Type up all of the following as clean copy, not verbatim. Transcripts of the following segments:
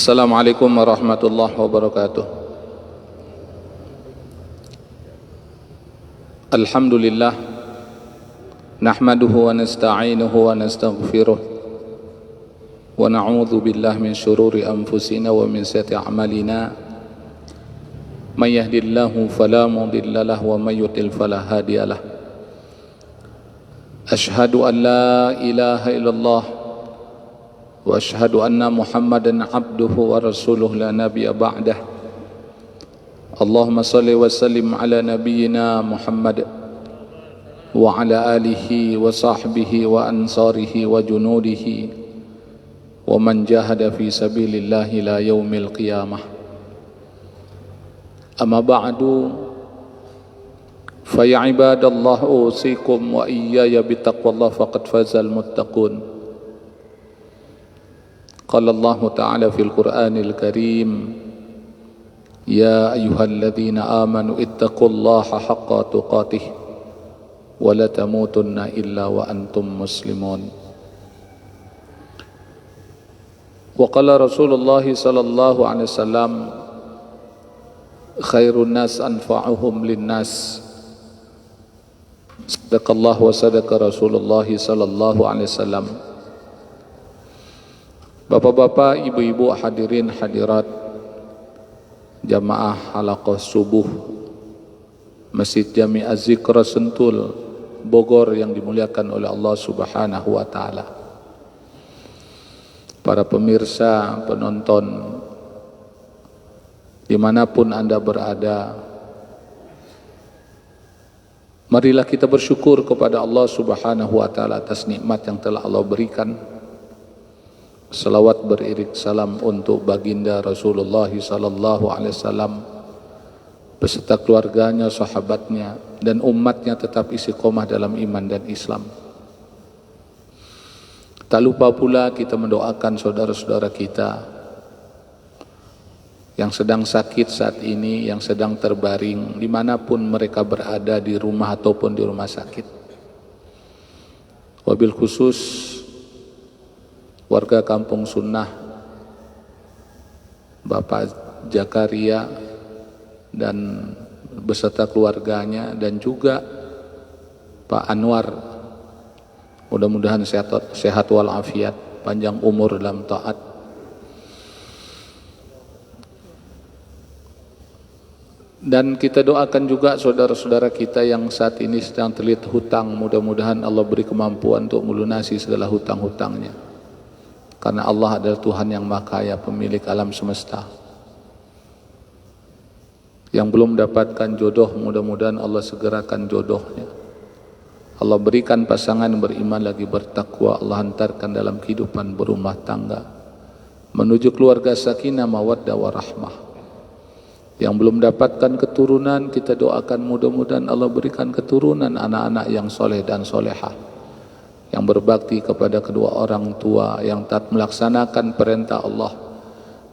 Assalamualaikum warahmatullahi wabarakatuh. Alhamdulillah, nahmaduhu wa nasta'inuhu wa nastaghfiruh wa na'udzu billahi min syururi anfusina wa min sayyiati a'malina. May yahdihillahu fala mudilla lahu wa may yudlil fala hadiyalah. Asyhadu an la ilaha illallah wa asyhadu anna Muhammadan abduhu wa rasuluh la nabiyya ba'dah. Allahumma salli wa sallim ala nabiyyina Muhammad wa ala alihi wa sahbihi wa ansarihi wa junudihi wa man jahada fi sabilillahi la yaumil qiyamah. Amma ba'du, fa ya ibadallah usikum wa iyaya bitaqwallah faqad fazal muttaqun. Qala Allah Ta'ala fil Qur'anil Karim, ya ayyuhalladzina amanu ittaqullaha haqqa tuqatih wa la tamutunna illa wa antum muslimun. Wa qala Rasulullah sallallahu alaihi wasallam, khairun nas anfa'uhum linnas. Sadaqallah wa sadaqa Rasulullah sallallahu alaihi wasallam. Bapak-bapak, ibu-ibu, hadirin hadirat jamaah halaqah subuh Masjid Jami Az-Zikra Sentul Bogor yang dimuliakan oleh Allah Subhanahu wa taala. Para pemirsa, penonton dimanapun Anda berada, marilah kita bersyukur kepada Allah Subhanahu wa taala atas nikmat yang telah Allah berikan. Salawat beriring salam untuk baginda Rasulullah sallallahu alaihi wasallam beserta keluarganya, sahabatnya dan umatnya tetap istiqomah dalam iman dan Islam. Tak lupa pula kita mendoakan saudara-saudara kita yang sedang sakit saat ini, yang sedang terbaring dimanapun mereka berada, di rumah ataupun di rumah sakit. Wabil khusus warga Kampung Sunnah, Bapak Jakaria dan beserta keluarganya, dan juga Pak Anwar, mudah-mudahan sehat walafiat, panjang umur dalam taat. Dan kita doakan juga saudara-saudara kita yang saat ini sedang terlilit hutang, mudah-mudahan Allah beri kemampuan untuk melunasi segala hutang-hutangnya. Karena Allah adalah Tuhan yang Maha Kaya, pemilik alam semesta. Yang belum mendapatkan jodoh, mudah-mudahan Allah segerakan jodohnya. Allah berikan pasangan beriman lagi bertakwa, Allah hantarkan dalam kehidupan berumah tangga menuju keluarga sakinah mawaddah warahmah. Yang belum mendapatkan keturunan, kita doakan mudah-mudahan Allah berikan keturunan anak-anak yang soleh dan solehah, yang berbakti kepada kedua orang tua, yang taat melaksanakan perintah Allah,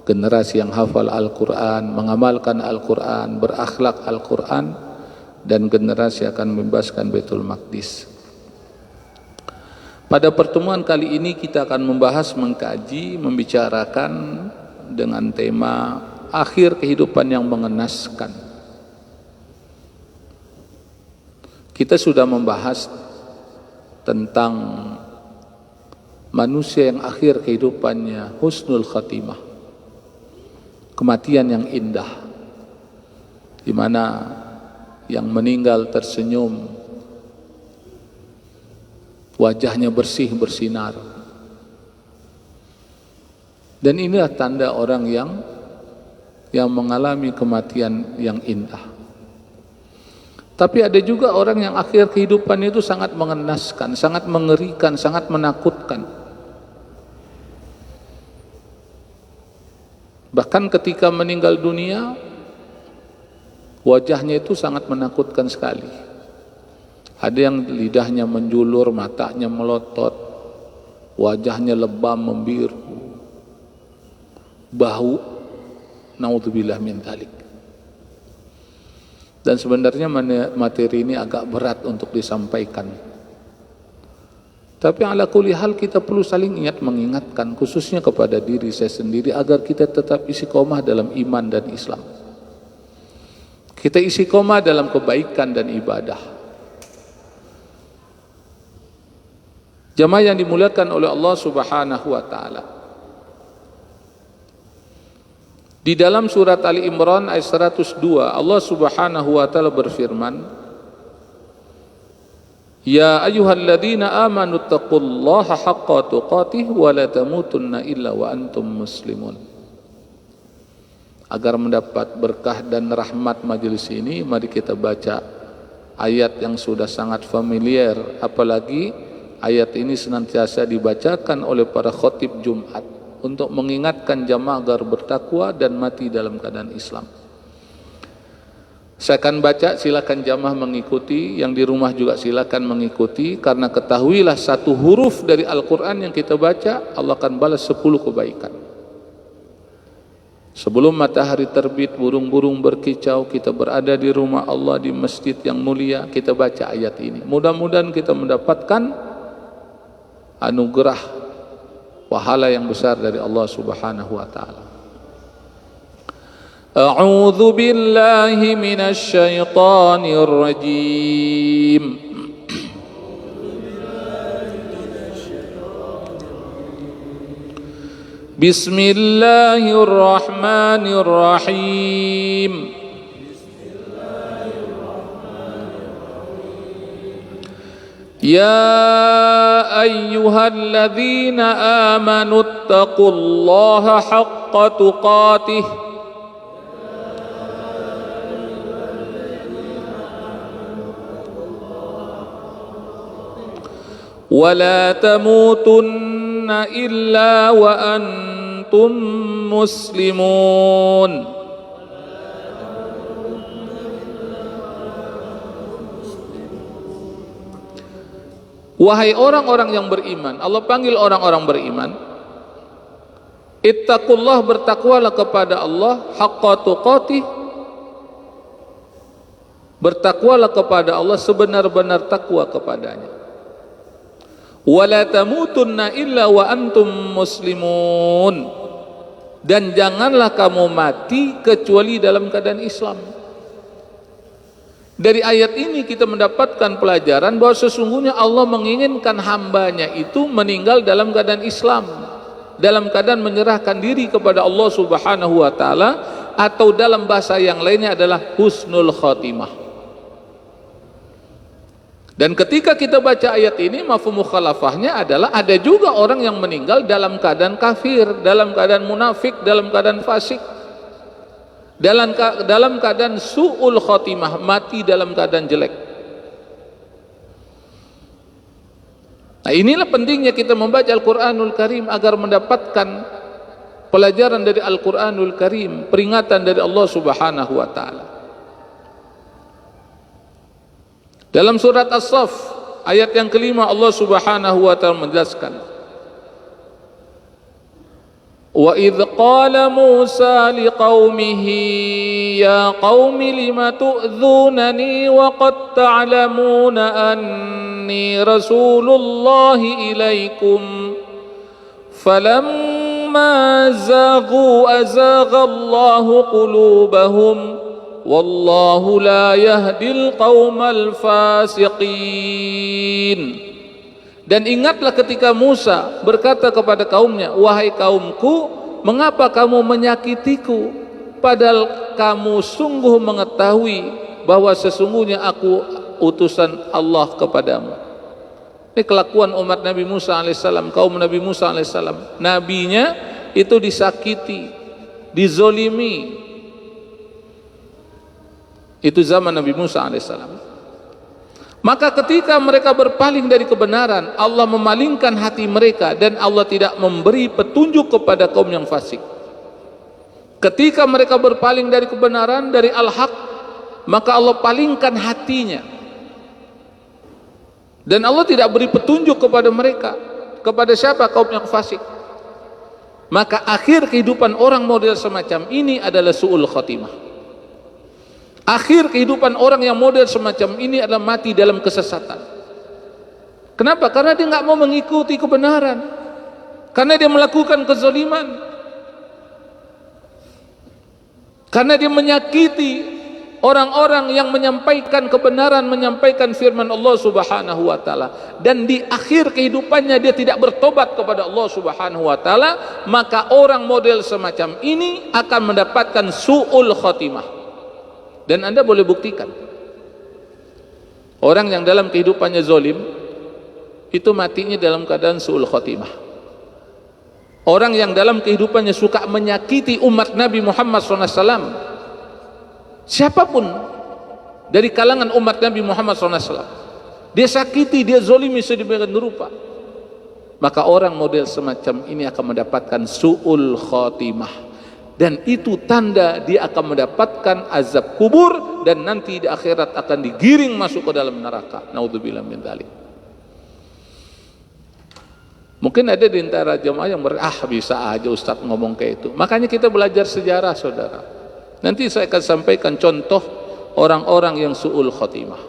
generasi yang hafal Al-Quran, mengamalkan Al-Quran, berakhlak Al-Quran, dan generasi akan membebaskan Baitul Maqdis. Pada pertemuan kali ini kita akan membahas, mengkaji, membicarakan dengan tema akhir kehidupan yang mengenaskan. Kita sudah membahas tentang manusia yang akhir kehidupannya husnul khatimah, kematian yang indah, di mana yang meninggal tersenyum, wajahnya bersih bersinar. Dan inilah tanda orang yang mengalami kematian yang indah. Tapi ada juga orang yang akhir kehidupan itu sangat mengenaskan, sangat mengerikan, sangat menakutkan. Bahkan ketika meninggal dunia, wajahnya itu sangat menakutkan sekali. Ada yang lidahnya menjulur, matanya melotot, wajahnya lebam membiru, bau, naudzubillah min dzalik. Dan sebenarnya materi ini agak berat untuk disampaikan. Tapi ala kulli hal kita perlu saling ingat mengingatkan, khususnya kepada diri saya sendiri, agar kita tetap istiqomah dalam iman dan Islam. Kita istiqomah dalam kebaikan dan ibadah. Jamaah yang dimuliakan oleh Allah Subhanahu wa taala. Di dalam surat Ali Imran ayat 102, Allah Subhanahu wa taala berfirman, Ya ayyuhalladzina amanu taqullaha haqqa tuqatih wa la tamutunna illa wa antum muslimun. Agar mendapat berkah dan rahmat majelis ini, mari kita baca ayat yang sudah sangat familiar, apalagi ayat ini senantiasa dibacakan oleh para khatib Jumat untuk mengingatkan jamaah agar bertakwa dan mati dalam keadaan Islam. Saya akan baca, silakan jamaah mengikuti, yang di rumah juga silakan mengikuti, karena ketahuilah satu huruf dari Al-Quran yang kita baca, Allah akan balas 10 kebaikan. Sebelum matahari terbit, burung-burung berkicau, kita berada di rumah Allah, di masjid yang mulia, kita baca ayat ini. Mudah-mudahan kita mendapatkan anugerah pahala yang besar dari Allah Subhanahu wa taala. A'udzu billahi minasy syaithanir rajim. Bismillahirrahmanirrahim. Ya ayyuhalladzina amanu taqullaha haqqa tuqatih wa la tamutunna illa wa antum muslimun. Wahai orang-orang yang beriman, Allah panggil orang-orang beriman, ittaqullah, bertakwalah kepada Allah, haqqa tuqatih, bertakwalah kepada Allah sebenar-benar takwa kepadanya. Wala tamutunna illa wa antum muslimun, dan janganlah kamu mati kecuali dalam keadaan Islam. Dari ayat ini kita mendapatkan pelajaran bahwa sesungguhnya Allah menginginkan hambanya itu meninggal dalam keadaan Islam, dalam keadaan menyerahkan diri kepada Allah Subhanahu wa taala, atau dalam bahasa yang lainnya adalah husnul khatimah. Dan ketika kita baca ayat ini, mafhum mukhalafahnya adalah ada juga orang yang meninggal dalam keadaan kafir, dalam keadaan munafik, dalam keadaan fasik, dalam keadaan su'ul khatimah, mati dalam keadaan jelek. Nah, inilah pentingnya kita membaca Al-Quranul Karim agar mendapatkan pelajaran dari Al-Quranul Karim, peringatan dari Allah Subhanahu wa ta'ala. Dalam surat As-Saff ayat yang kelima, Allah Subhanahu wa ta'ala menjelaskan, wa idh qala Musa liqaumihi ya qaumi lima tu'dhunani wa qad ta'lamuna anni rasulullahi ilaikum falamma zaghu azagha Allahu qulubahum wallahu la yahdil qaumal fasiqin. Dan ingatlah ketika Musa berkata kepada kaumnya, wahai kaumku, mengapa kamu menyakitiku padahal kamu sungguh mengetahui bahwa sesungguhnya aku utusan Allah kepadamu. Ini kelakuan umat Nabi Musa alaihissalam, kaum Nabi Musa alaihissalam. Nabinya itu disakiti, dizolimi. Itu zaman Nabi Musa alaihissalam. Maka ketika mereka berpaling dari kebenaran, Allah memalingkan hati mereka dan Allah tidak memberi petunjuk kepada kaum yang fasik. Ketika mereka berpaling dari kebenaran, dari al-haq, maka Allah palingkan hatinya. Dan Allah tidak beri petunjuk kepada mereka. Kepada siapa? Kaum yang fasik. Maka akhir kehidupan orang model semacam ini adalah su'ul khatimah. Akhir kehidupan orang yang model semacam ini adalah mati dalam kesesatan. Kenapa? Karena dia nggak mau mengikuti kebenaran, karena dia melakukan kezaliman, karena dia menyakiti orang-orang yang menyampaikan kebenaran, menyampaikan firman Allah Subhanahu wa taala, dan di akhir kehidupannya dia tidak bertobat kepada Allah Subhanahu wa taala, maka orang model semacam ini akan mendapatkan su'ul khotimah. Dan Anda boleh buktikan orang yang dalam kehidupannya zalim itu matinya dalam keadaan su'ul khotimah. Orang yang dalam kehidupannya suka menyakiti umat Nabi Muhammad SAW, siapapun dari kalangan umat Nabi Muhammad SAW, dia sakiti, dia zolimi sedemikian rupa, maka orang model semacam ini akan mendapatkan su'ul khotimah. Dan itu tanda dia akan mendapatkan azab kubur, dan nanti di akhirat akan digiring masuk ke dalam neraka. Naudzubillah min dzalik. Mungkin ada di antara jemaah yang bisa aja Ustaz ngomong kayak itu. Makanya kita belajar sejarah, saudara. Nanti saya akan sampaikan contoh orang-orang yang su'ul khotimah.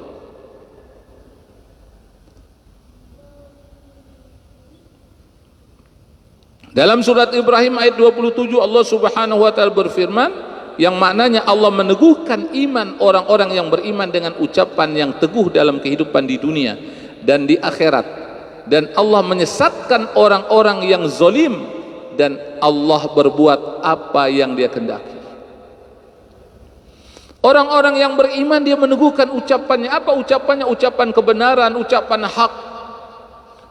Dalam surat Ibrahim ayat 27 Allah Subhanahu wa taala berfirman, yang maknanya Allah meneguhkan iman orang-orang yang beriman dengan ucapan yang teguh dalam kehidupan di dunia dan di akhirat, dan Allah menyesatkan orang-orang yang zalim, dan Allah berbuat apa yang dia kehendaki. Orang-orang yang beriman dia meneguhkan ucapannya. Apa ucapannya? Ucapan kebenaran, ucapan hak,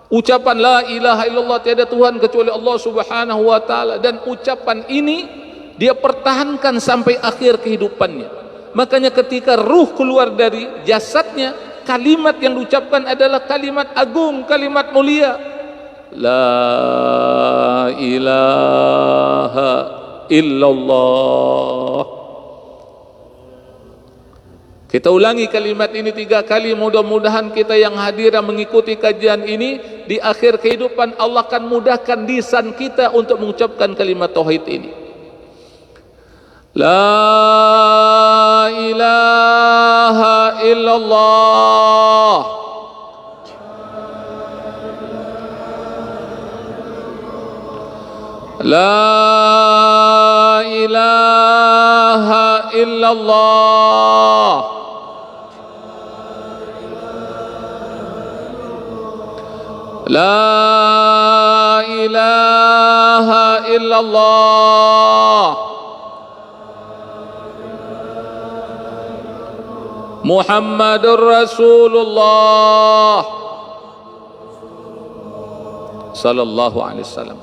ucapan la ilaha illallah, tiada Tuhan kecuali Allah Subhanahu wa taala. Dan ucapan ini dia pertahankan sampai akhir kehidupannya. Makanya ketika ruh keluar dari jasadnya, kalimat yang diucapkan adalah kalimat agung, kalimat mulia, la ilaha illallah. Kita ulangi kalimat ini 3 kali. Mudah-mudahan kita yang hadir yang mengikuti kajian ini, di akhir kehidupan Allah akan mudahkan lisan kita untuk mengucapkan kalimat tauhid ini. La ilaha illallah. La ilaha illallah. La ilaha illallah. Muhammadur Rasulullah sallallahu alaihi wasallam.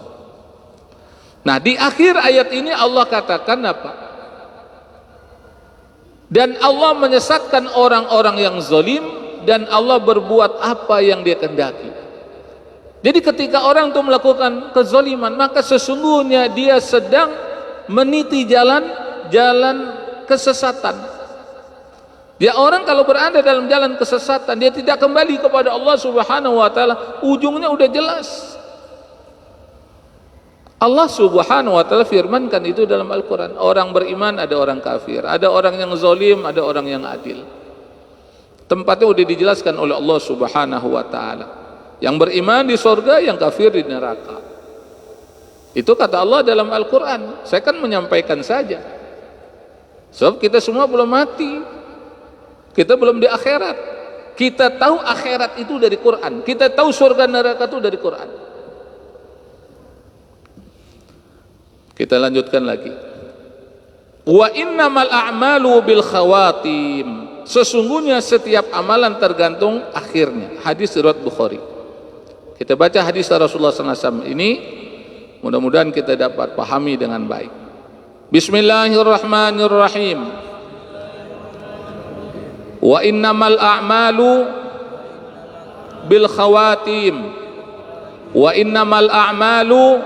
Nah, di akhir ayat ini Allah katakan apa? Dan Allah menyesatkan orang-orang yang zalim, dan Allah berbuat apa yang dia kehendaki. Jadi ketika orang itu melakukan kezaliman, maka sesungguhnya dia sedang meniti jalan kesesatan. Dia orang kalau berada dalam jalan kesesatan, dia tidak kembali kepada Allah Subhanahu wa taala, ujungnya udah jelas. Allah Subhanahu wa taala firmankan itu dalam Al-Qur'an, orang beriman ada orang kafir, ada orang yang zalim, ada orang yang adil. Tempatnya sudah dijelaskan oleh Allah Subhanahu wa taala. Yang beriman di surga, yang kafir di neraka. Itu kata Allah dalam Al-Qur'an. Saya kan menyampaikan saja. Sebab kita semua belum mati. Kita belum di akhirat. Kita tahu akhirat itu dari Quran. Kita tahu surga neraka itu dari Quran. Kita lanjutkan lagi. Wa innamal a'malu bil khawatim. Sesungguhnya setiap amalan tergantung akhirnya. Hadis riwayat Bukhari. Kita baca hadis Rasulullah SAW ini, mudah-mudahan kita dapat pahami dengan baik. Bismillahirrahmanirrahim. Wa innamal a'malu bil khawatim. Wa innamal a'malu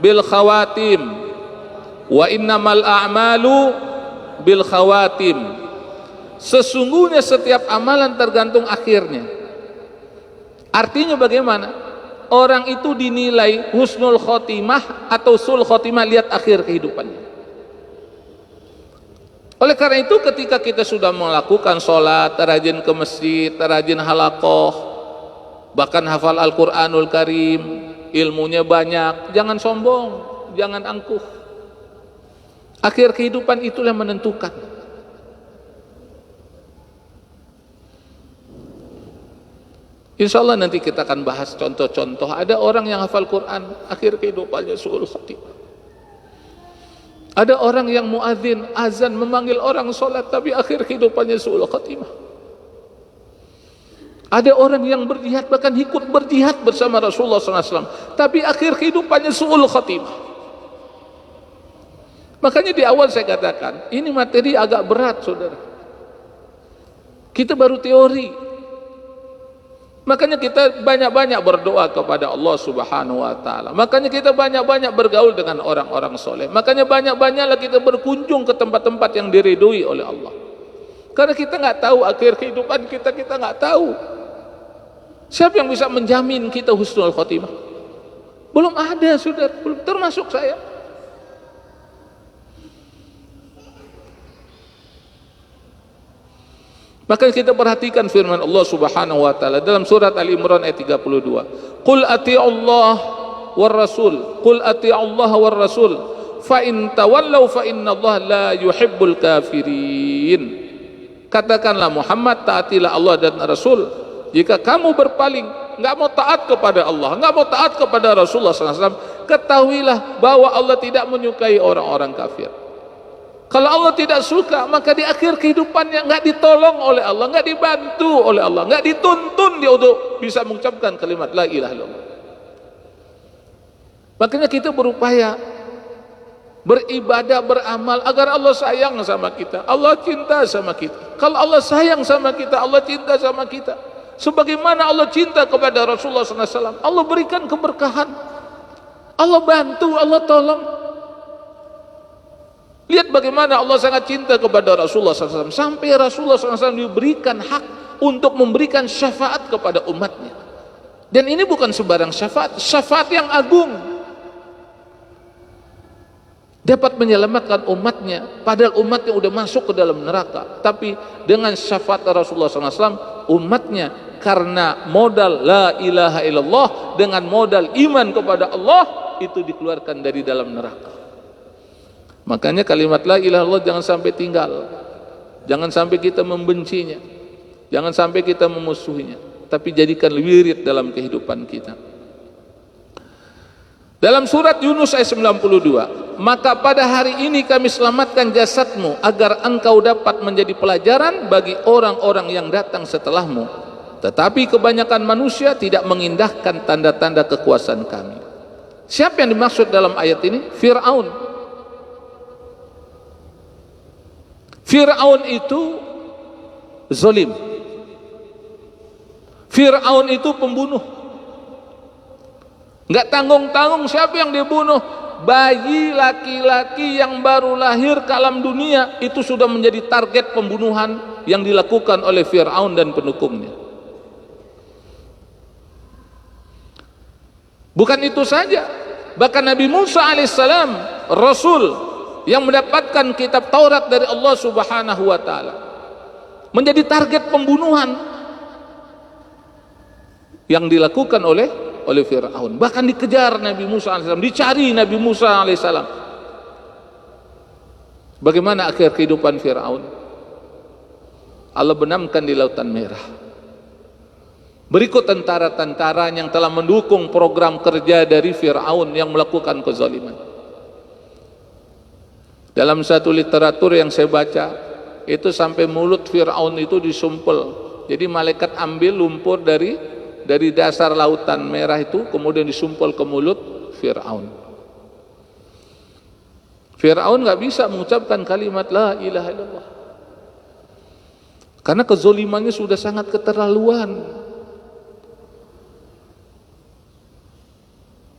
bil khawatim. Wa innamal a'malu bil khawatim. Sesungguhnya setiap amalan tergantung akhirnya. Artinya bagaimana? Orang itu dinilai husnul khotimah atau sul khotimah, lihat akhir kehidupannya. Oleh karena itu ketika kita sudah melakukan sholat, rajin ke masjid, rajin halakoh, bahkan hafal Al-Quranul Karim, ilmunya banyak. Jangan sombong, jangan angkuh. Akhir kehidupan itulah yang menentukan. Insya Allah nanti kita akan bahas contoh-contoh. Ada orang yang hafal Quran, akhir kehidupannya su'ul khatimah. Ada orang yang muadzin, azan memanggil orang sholat, tapi akhir kehidupannya su'ul khatimah. Ada orang yang berjihad, bahkan ikut berjihad bersama Rasulullah SAW, tapi akhir kehidupannya su'ul khatimah. Makanya di awal saya katakan, ini materi agak berat, saudara. Kita baru teori. Makanya kita banyak-banyak berdoa kepada Allah Subhanahu wa taala. Makanya kita banyak-banyak bergaul dengan orang-orang soleh. Makanya banyak-banyaklah kita berkunjung ke tempat-tempat yang diridhoi oleh Allah. Karena kita nggak tahu akhir kehidupan kita nggak tahu. Siapa yang bisa menjamin kita husnul khotimah? Belum ada, saudara, belum termasuk saya. Maka kita perhatikan firman Allah Subhanahu wa taala dalam surat Ali Imran ayat 32. Qul ati'ullah war rasul, qul ati'ullah war rasul, fa in tawallaw fa innallaha la yuhibbul kafirin. Katakanlah Muhammad, taatilah Allah dan Rasul. Jika kamu berpaling, enggak mau taat kepada Allah, enggak mau taat kepada Rasulullah SAW, ketahuilah bahwa Allah tidak menyukai orang-orang kafir. Kalau Allah tidak suka, maka di akhir kehidupannya enggak ditolong oleh Allah, enggak dibantu oleh Allah, enggak dituntun dia untuk bisa mengucapkan kalimat la ilaha illallah. Makanya kita berupaya beribadah, beramal agar Allah sayang sama kita, Allah cinta sama kita. Kalau Allah sayang sama kita, Allah cinta sama kita, sebagaimana Allah cinta kepada Rasulullah SAW, Allah berikan keberkahan, Allah bantu, Allah tolong. Lihat bagaimana Allah sangat cinta kepada Rasulullah SAW, sampai Rasulullah SAW diberikan hak untuk memberikan syafaat kepada umatnya. Dan ini bukan sembarang syafaat, syafaat yang agung, dapat menyelamatkan umatnya, padahal umatnya sudah masuk ke dalam neraka. Tapi dengan syafaat Rasulullah SAW, umatnya karena modal la ilaha illallah, dengan modal iman kepada Allah, itu dikeluarkan dari dalam neraka. Makanya kalimat la ilaha illallah jangan sampai tinggal, jangan sampai kita membencinya, jangan sampai kita memusuhinya, tapi jadikan wirid dalam kehidupan kita. Dalam surat Yunus ayat 92, maka pada hari ini kami selamatkan jasadmu agar engkau dapat menjadi pelajaran bagi orang-orang yang datang setelahmu, tetapi kebanyakan manusia tidak mengindahkan tanda-tanda kekuasaan kami. Siapa yang dimaksud dalam ayat ini? Fir'aun. Fir'aun itu zalim. Fir'aun itu pembunuh. Enggak tanggung-tanggung siapa yang dibunuh. Bayi laki-laki yang baru lahir ke alam dunia itu sudah menjadi target pembunuhan yang dilakukan oleh Fir'aun dan pendukungnya. Bukan itu saja, bahkan Nabi Musa alaihissalam, Rasul yang mendapatkan kitab Taurat dari Allah Subhanahu wa taala, menjadi target pembunuhan yang dilakukan oleh Fir'aun. Bahkan dikejar Nabi Musa alaihissalam, dicari Nabi Musa alaihissalam. Bagaimana akhir kehidupan Fir'aun? Allah benamkan di Lautan Merah. Berikut tentara-tentara yang telah mendukung program kerja dari Fir'aun yang melakukan kezaliman. Dalam satu literatur yang saya baca, itu sampai mulut Fir'aun itu disumpel. Jadi malaikat ambil lumpur dari dasar Lautan Merah itu, kemudian disumpel ke mulut Fir'aun. Fir'aun nggak bisa mengucapkan kalimat la ilaha illallah, karena kezolimannya sudah sangat keterlaluan.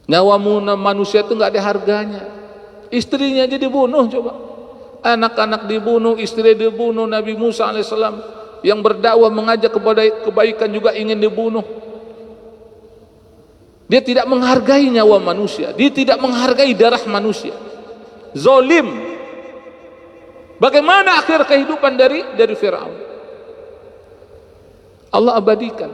Nyawa manusia itu nggak ada harganya. Istrinya aja dibunuh, coba. Anak-anak dibunuh, istri dibunuh. Nabi Musa alaihissalam yang berdakwah mengajak kepada kebaikan juga ingin dibunuh. Dia tidak menghargai nyawa manusia, dia tidak menghargai darah manusia. Zalim. Bagaimana akhir kehidupan dari Fir'aun? Allah abadikan.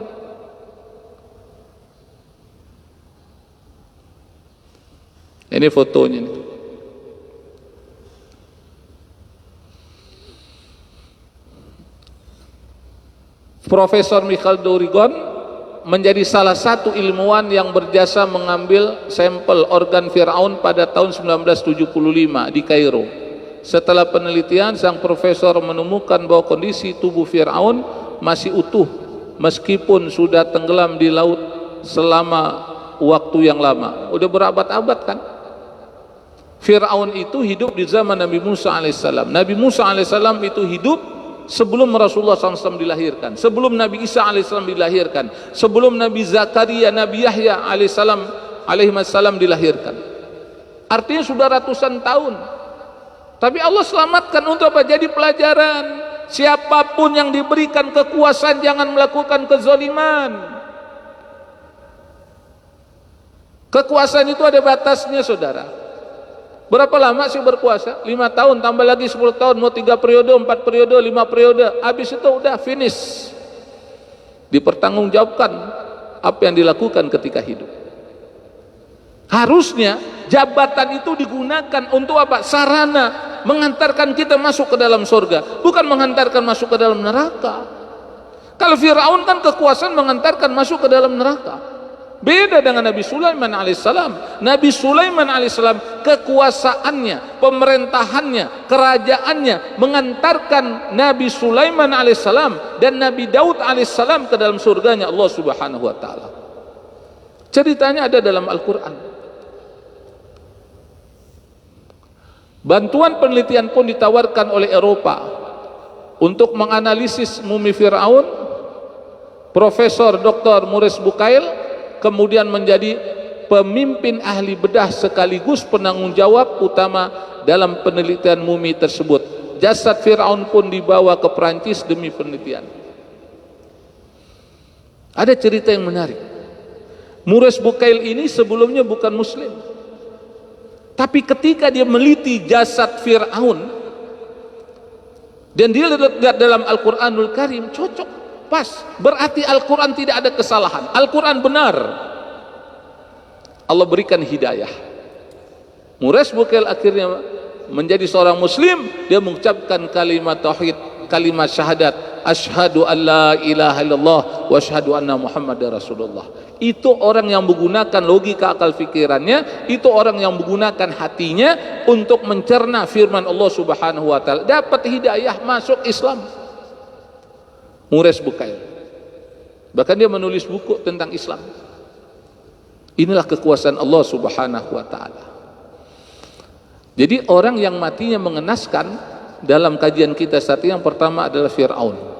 Ini fotonya nih. Profesor Michael Dorigon menjadi salah satu ilmuwan yang berjasa mengambil sampel organ Fir'aun pada tahun 1975 di Kairo. Setelah penelitian, sang profesor menemukan bahwa kondisi tubuh Fir'aun masih utuh meskipun sudah tenggelam di laut selama waktu yang lama. Udah berabad-abad kan? Fir'aun itu hidup di zaman Nabi Musa alaihissalam. Nabi Musa alaihissalam itu hidup sebelum Rasulullah SAW dilahirkan, sebelum Nabi Isa alaihissalam dilahirkan, sebelum Nabi Zakaria, Nabi Yahya alaihissalam dilahirkan. Artinya sudah ratusan tahun. Tapi Allah selamatkan untuk apa? Jadi pelajaran. Siapapun yang diberikan kekuasaan jangan melakukan kezaliman. Kekuasaan itu ada batasnya, saudara. Berapa lama sih berkuasa? 5 tahun, tambah lagi 10 tahun, mau 3 periode, 4 periode, 5 periode, habis itu udah finish. Dipertanggungjawabkan apa yang dilakukan ketika hidup. Harusnya jabatan itu digunakan untuk apa? Sarana mengantarkan kita masuk ke dalam surga, bukan mengantarkan masuk ke dalam neraka. Kalau Fir'aun kan kekuasaan mengantarkan masuk ke dalam neraka. Beda dengan Nabi Sulaiman alaihissalam. Nabi Sulaiman alaihissalam kekuasaannya, pemerintahannya, kerajaannya mengantarkan Nabi Sulaiman alaihissalam dan Nabi Daud alaihissalam ke dalam surganya Allah subhanahu wa ta'ala. Ceritanya ada dalam Al-Quran. Bantuan penelitian pun ditawarkan oleh Eropa untuk menganalisis mumi Fir'aun. Profesor Dr. Maurice Bucaille kemudian menjadi pemimpin ahli bedah sekaligus penanggung jawab utama dalam penelitian mumi tersebut. Jasad Fir'aun pun dibawa ke Perancis demi penelitian. Ada cerita yang menarik. Maurice Bucaille ini sebelumnya bukan muslim, tapi ketika dia meliti jasad Fir'aun dan dia lihat dalam Al-Quranul Karim, cocok, pas, berarti Al-Quran tidak ada kesalahan, Al-Quran benar. Allah berikan hidayah. Maurice Bucaille akhirnya menjadi seorang muslim. Dia mengucapkan kalimat tauhid, kalimat syahadat, asyhadu an la ilaha illallah wa asyhadu anna muhammadar rasulullah. Itu orang yang menggunakan logika akal fikirannya, itu orang yang menggunakan hatinya untuk mencerna firman Allah subhanahu wa ta'ala, dapat hidayah, masuk Islam. Maurice Bucaille, bahkan dia menulis buku tentang Islam. Inilah kekuasaan Allah subhanahu wa ta'ala. Jadi orang yang matinya mengenaskan dalam kajian kita saat ini yang pertama adalah Fir'aun.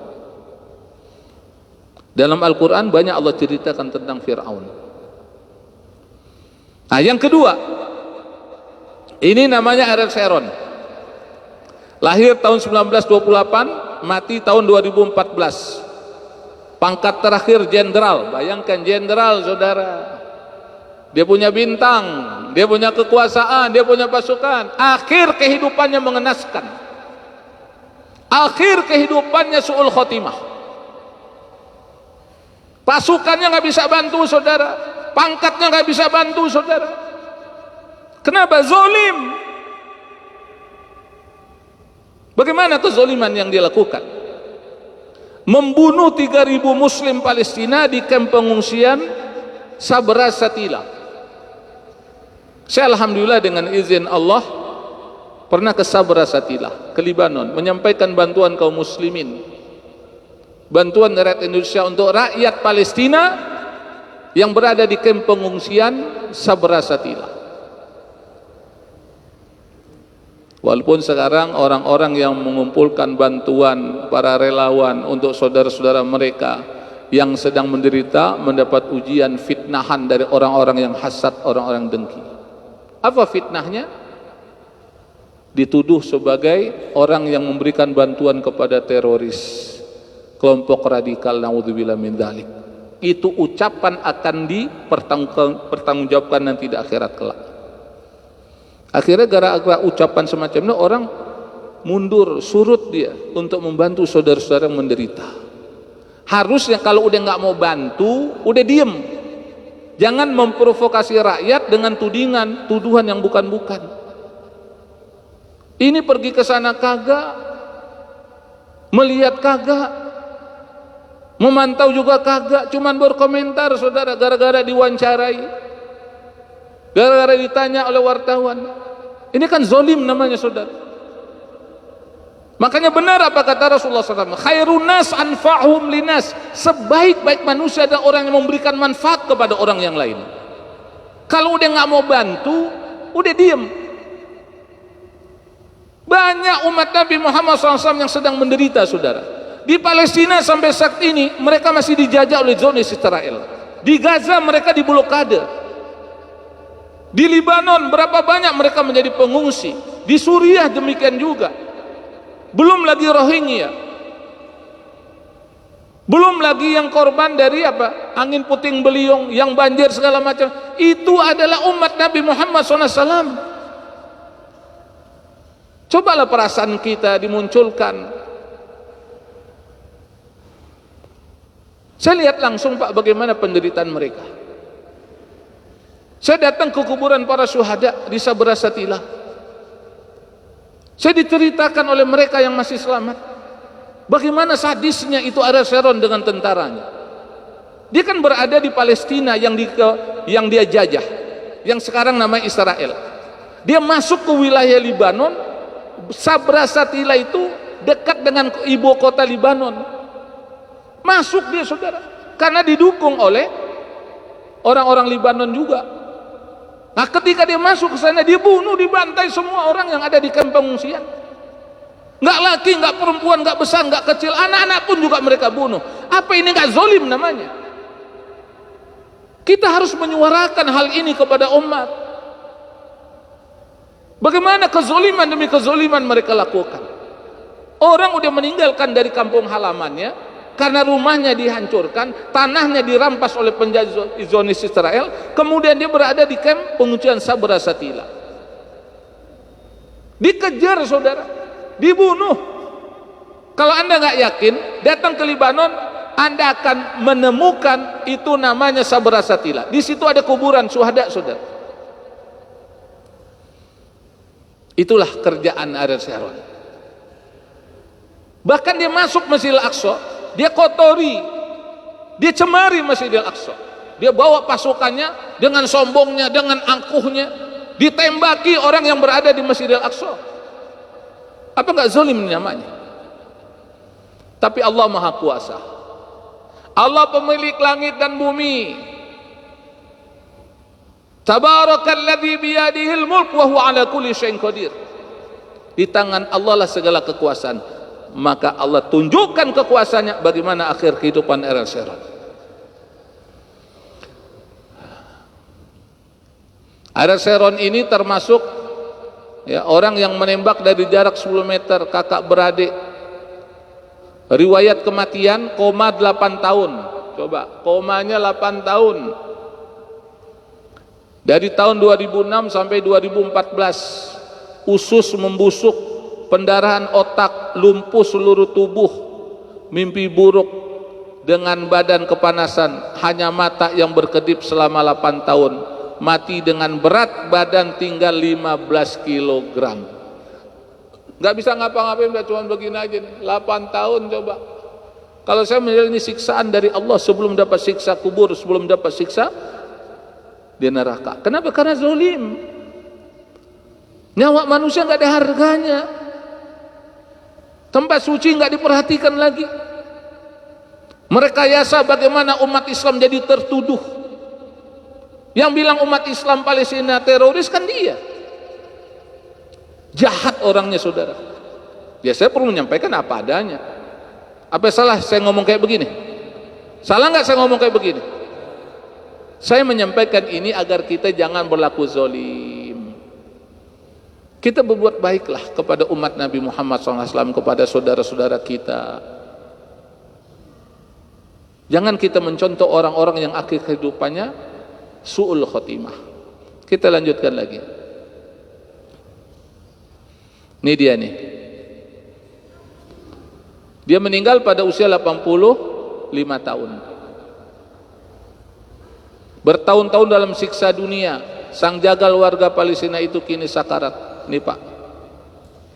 Dalam Al-Quran banyak Allah ceritakan tentang Fir'aun. Nah, yang kedua, ini namanya Ariel Sharon. Lahir tahun 1928, mati tahun 2014. Pangkat terakhir jenderal. Bayangkan jenderal, saudara. Dia punya bintang, dia punya kekuasaan, dia punya pasukan. Akhir kehidupannya mengenaskan. Akhir kehidupannya su'ul khotimah. Pasukannya nggak bisa bantu, saudara. Pangkatnya nggak bisa bantu, saudara. Kenapa? Zolim. Bagaimana kezoliman yang dilakukan? Membunuh 3.000 muslim Palestina di kamp pengungsian Sabra Satila. Saya alhamdulillah dengan izin Allah pernah ke Sabra Satila, ke Libanon, menyampaikan bantuan kaum muslimin, bantuan rakyat Indonesia untuk rakyat Palestina yang berada di kamp pengungsian Sabra Satila. Walaupun sekarang orang-orang yang mengumpulkan bantuan, para relawan untuk saudara-saudara mereka yang sedang menderita mendapat ujian fitnahan dari orang-orang yang hasad, orang-orang dengki. Apa fitnahnya? Dituduh sebagai orang yang memberikan bantuan kepada teroris, kelompok radikal, naudzubillah min dzalik. Itu ucapan akan dipertanggungjawabkan nanti di akhirat kelak. Akhirnya gara-gara ucapan semacam itu orang mundur, surut dia untuk membantu saudara-saudara yang menderita. Harusnya kalau udah nggak mau bantu, udah diem. Jangan memprovokasi rakyat dengan tudingan, tuduhan yang bukan-bukan. Ini pergi ke sana kagak, melihat kagak, memantau juga kagak, cuman berkomentar saudara, gara-gara diwawancarai, gara-gara ditanya oleh wartawan. Ini kan zolim namanya saudara. Makanya benar apa kata Rasulullah SAW, khairun nas anfa'hum linas, sebaik-baik manusia adalah orang yang memberikan manfaat kepada orang yang lain. Kalau udah nggak mau bantu, udah diem. Banyak umat Nabi Muhammad SAW yang sedang menderita saudara. Di Palestina sampai saat ini mereka masih dijajah oleh Zionis Israel. Di Gaza mereka diblokade. Di Libanon berapa banyak mereka menjadi pengungsi. Di Suriah demikian juga. Belum lagi Rohingya, belum lagi yang korban dari apa, angin puting beliung, yang banjir segala macam. Itu adalah umat Nabi Muhammad SAW. Cobalah perasaan kita dimunculkan. Saya lihat langsung Pak bagaimana penderitaan mereka. Saya datang ke kuburan para syuhada di Sabra Satilah. Saya diceritakan oleh mereka yang masih selamat bagaimana sadisnya itu Ariel Sharon dengan tentaranya. Dia kan berada di Palestina yang dia jajah, yang sekarang namanya Israel. Dia masuk ke wilayah Libanon. Sabra Shatila itu dekat dengan ibu kota Libanon. Masuk dia saudara, karena didukung oleh orang-orang Libanon juga. Nah ketika dia masuk ke sana, dia bunuh, dibantai semua orang yang ada di kamp pengungsian. Nggak laki, nggak perempuan, nggak besar, nggak kecil, anak-anak pun juga mereka bunuh. Apa ini nggak zolim namanya? Kita harus menyuarakan hal ini kepada umat. Bagaimana kezoliman demi kezoliman mereka lakukan. Orang udah meninggalkan dari kampung halamannya karena rumahnya dihancurkan, tanahnya dirampas oleh penjajah Zionis Israel, kemudian dia berada di kamp pengungsian Sabra Shatila. Dikejar saudara, dibunuh. Kalau anda nggak yakin, datang ke Libanon, anda akan menemukan itu namanya Sabra Shatila. Di situ ada kuburan syuhada saudara. Itulah kerjaan Ariel Sharon. Bahkan dia masuk Masjidil Aqsa, dia kotori, dia cemari Masjidil Aqsa. Dia bawa pasukannya dengan sombongnya, dengan angkuhnya, ditembaki orang yang berada di Masjidil Aqsa. Apa enggak zalim namanya? Tapi Allah Maha Kuasa. Allah pemilik langit dan bumi. Tabarakalladzi biyadihil mulk wa huwa ala kulli syai'in qadir. Di tangan Allah lah segala kekuasaan. Maka Allah tunjukkan kekuasaannya bagaimana akhir kehidupan Ariel Sharon. Ariel Sharon ini termasuk ya, orang yang menembak dari jarak 10 meter, kakak beradik. Riwayat kematian koma 8 tahun. Coba, komanya 8 tahun. Dari tahun 2006 sampai 2014 usus membusuk, pendarahan otak, lumpuh seluruh tubuh, mimpi buruk dengan badan kepanasan, hanya mata yang berkedip selama 8 tahun, mati dengan berat badan tinggal 15 kg. Nggak bisa ngapa-ngapain, cuma begini aja nih. 8 tahun coba. Kalau saya melihat ini siksaan dari Allah sebelum dapat siksa kubur, sebelum dapat siksa di neraka. Kenapa? Karena zalim. Nyawa manusia nggak ada harganya. Tempat suci nggak diperhatikan lagi. Merekayasa bagaimana umat Islam jadi tertuduh. Yang bilang umat Islam Palestina teroris kan dia. Jahat orangnya saudara. Ya saya perlu menyampaikan apa adanya. Apa salah saya ngomong kayak begini? Salah nggak saya ngomong kayak begini? Saya menyampaikan ini agar kita jangan berlaku zalim. Kita berbuat baiklah kepada umat Nabi Muhammad SAW, kepada saudara-saudara kita. Jangan kita mencontoh orang-orang yang akhir kehidupannya su'ul khotimah. Kita lanjutkan lagi. Ini dia nih. Dia meninggal pada usia 85 tahun. Bertahun-tahun dalam siksa dunia. Sang jagal warga Palestina itu kini sakarat. Nih Pak,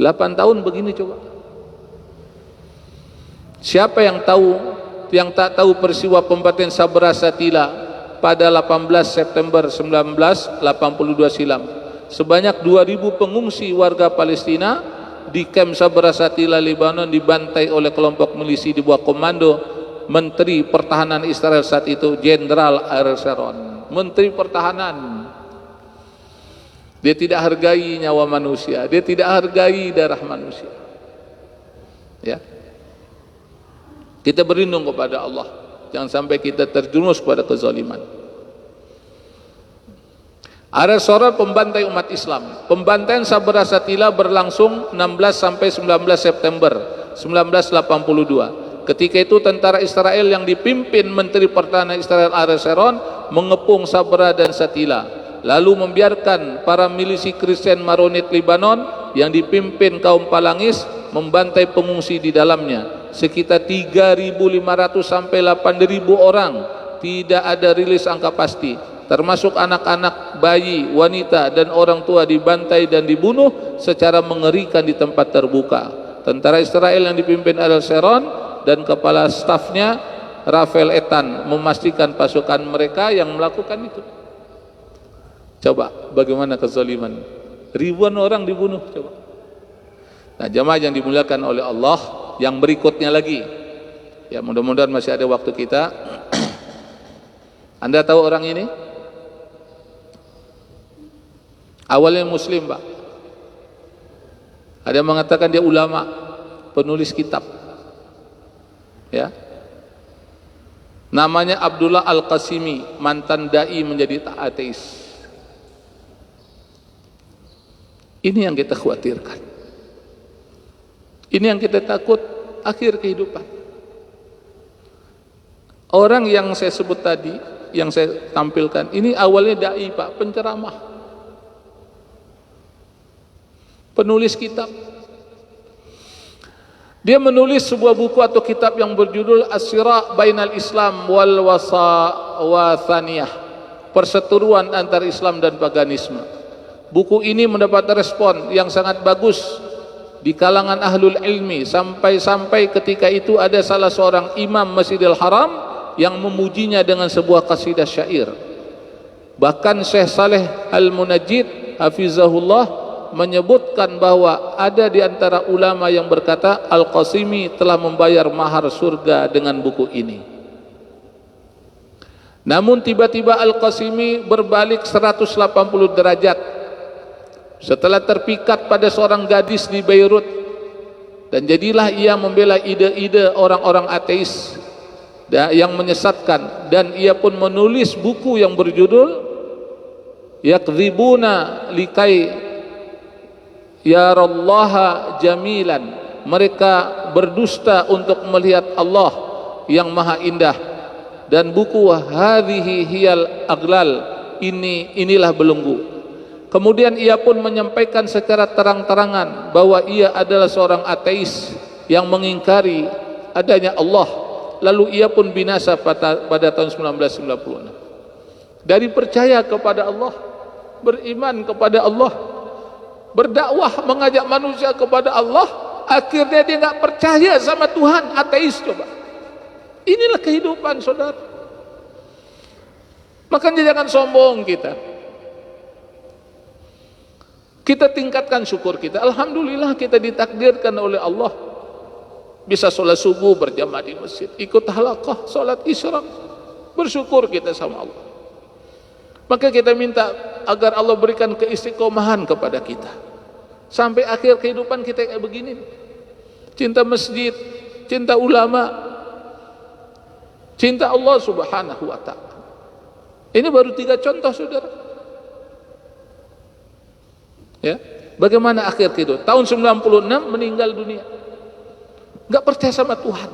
8 tahun begini coba. Siapa yang tahu, yang tak tahu peristiwa pembantaian Sabra Satila pada 18 September 1982 silam? Sebanyak 2.000 pengungsi warga Palestina di kamp Sabra Satila, Lebanon dibantai oleh kelompok milisi di bawah komando Menteri Pertahanan Israel saat itu, Jenderal Ariel Sharon. Menteri Pertahanan. Dia tidak hargai nyawa manusia, dia tidak hargai darah manusia. Ya. Kita berlindung kepada Allah, jangan sampai kita terjerumus pada kezaliman. Ariel Sharon pembantai umat Islam. Pembantaian Sabra Satila berlangsung 16 sampai 19 September 1982. Ketika itu tentara Israel yang dipimpin Menteri Pertahanan Israel Ariel Sharon mengepung Sabra dan Satila, lalu membiarkan para milisi Kristen Maronit Lebanon yang dipimpin kaum Palangis membantai pengungsi di dalamnya. Sekitar 3.500 sampai 8.000 orang, tidak ada rilis angka pasti, termasuk anak-anak, bayi, wanita dan orang tua dibantai dan dibunuh secara mengerikan di tempat terbuka. Tentara Israel yang dipimpin Ariel Sharon dan kepala stafnya Rafael Etan memastikan pasukan mereka yang melakukan itu. Coba bagaimana kezaliman, ribuan orang dibunuh. Coba. Nah, jamaah yang dimuliakan oleh Allah, yang berikutnya lagi, ya mudah-mudahan masih ada waktu kita. Anda tahu orang ini? Awalnya Muslim, Pak. Ada yang mengatakan dia ulama, penulis kitab. Ya. Namanya Abdullah Al-Qasimi, mantan dai menjadi ateis. Ini yang kita khawatirkan. Ini yang kita takut, akhir kehidupan. Orang yang saya sebut tadi, yang saya tampilkan, ini awalnya dai, Pak, penceramah, penulis kitab. Dia menulis sebuah buku atau kitab yang berjudul As-Sira' Bainal Islam wal Wasathaniyah, perseteruan antara Islam dan paganisme. Buku ini mendapat respon yang sangat bagus di kalangan ahlul ilmi, sampai-sampai ketika itu ada salah seorang imam Masjidil Haram yang memujinya dengan sebuah qasidah syair. Bahkan Syekh Saleh Al-Munajjid hafizahullah menyebutkan bahwa ada di antara ulama yang berkata Al-Qasimi telah membayar mahar surga dengan buku ini. Namun tiba-tiba Al-Qasimi berbalik 180 derajat setelah terpikat pada seorang gadis di Beirut, dan jadilah ia membela ide-ide orang-orang ateis yang menyesatkan, dan ia pun menulis buku yang berjudul Yakdzibuna likai yarallaha jamilan, mereka berdusta untuk melihat Allah yang maha indah, dan buku Hadhihi hiyal aglal, inilah belenggu. Kemudian ia pun menyampaikan secara terang-terangan bahwa ia adalah seorang ateis yang mengingkari adanya Allah. Lalu ia pun binasa pada tahun 1996. Dari percaya kepada Allah, beriman kepada Allah, berdakwah mengajak manusia kepada Allah, akhirnya dia nggak percaya sama Tuhan, ateis. Coba, inilah kehidupan, saudara. Makanya jangan sombong kita. Kita tingkatkan syukur kita. Alhamdulillah kita ditakdirkan oleh Allah bisa sholat subuh berjamaah di masjid, ikut halaqah, sholat isyraq. Bersyukur kita sama Allah. Maka kita minta agar Allah berikan keistiqomahan kepada kita sampai akhir kehidupan kita kayak begini. Cinta masjid, cinta ulama, cinta Allah subhanahu wa ta'ala. Ini baru 3 contoh, saudara. Ya, bagaimana akhir kehidupan? Tahun 96 meninggal dunia, nggak percaya sama Tuhan.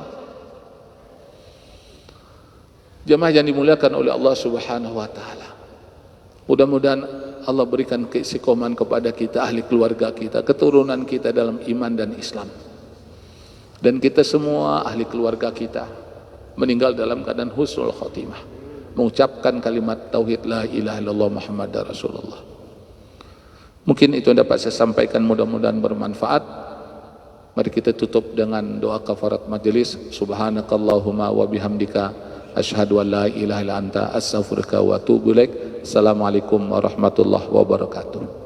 Jamaah yang dimuliakan oleh Allah Subhanahu wa taala. Mudah-mudahan Allah berikan keistiqomahan kepada kita, ahli keluarga kita, keturunan kita dalam iman dan Islam. Dan kita semua ahli keluarga kita meninggal dalam keadaan husnul khotimah. mengucapkan kalimat tauhid la ilaha illallah Muhammadar Rasulullah. Mungkin itu yang dapat saya sampaikan, mudah-mudahan bermanfaat. Mari kita tutup dengan doa kafarat majelis. Subhanakallahumma wa bihamdika asyhadu an la ilaha illa anta astaghfiruka wa atubu ilaik. Assalamualaikum warahmatullahi wabarakatuh.